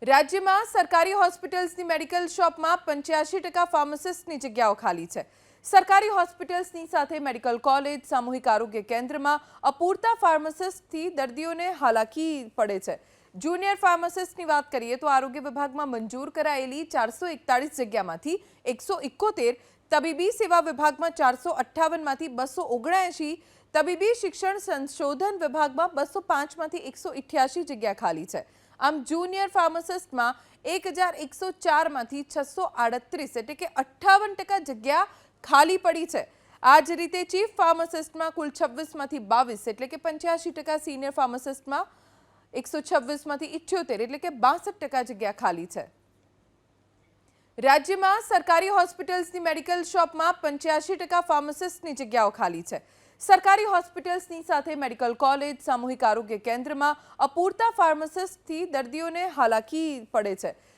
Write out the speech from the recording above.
રાજ્યમાં સરકારી હોસ્પિટલ્સની મેડિકલ શોપમાં 85% ફાર્માસિસ્ટની જગ્યાઓ ખાલી છે। સરકારી હોસ્પિટલ્સની સાથે મેડિકલ કોલેજ, સામૂહિક આરોગ્ય કેન્દ્રમાં અપૂરતા ફાર્માસિસ્ટથી દર્દીઓને હાલાકી પડે છે। જુનિયર ફાર્માસિસ્ટની વાત કરીએ તો આરોગ્ય વિભાગમાં મંજૂર કરાયેલી 441 જગ્યામાંથી 171, તબીબી સેવા વિભાગમાં 458 માંથી 279, તબીબી શિક્ષણ સંશોધન વિભાગમાં 205 માંથી 188 જગ્યા ખાલી છે। આમ જુનિયર ફાર્માસિસ્ટમાં 1104 માંથી 638 એટલે કે 58% જગ્યા ખાલી પડી છે। આ જ રીતે ચીફ ફાર્માસિસ્ટમાં કુલ 26 માંથી 22 એટલે કે 85%, સિનિયર ફાર્માસિસ્ટમાં 126 માંથી 78 એટલે કે 62% જગ્યા ખાલી છે। રાજ્યમાં સરકારી હોસ્પિટલ્સની મેડિકલ શોપમાં 85% ફાર્માસિસ્ટની જગ્યાઓ ખાલી છે। સરકારી હોસ્પિટલ્સની સાથે મેડિકલ કોલેજ, સામૂહિક આરોગ્ય કેન્દ્રમાં અપૂરતા ફાર્માસિસ્ટથી દર્દીઓને હાલાકી પડે છે।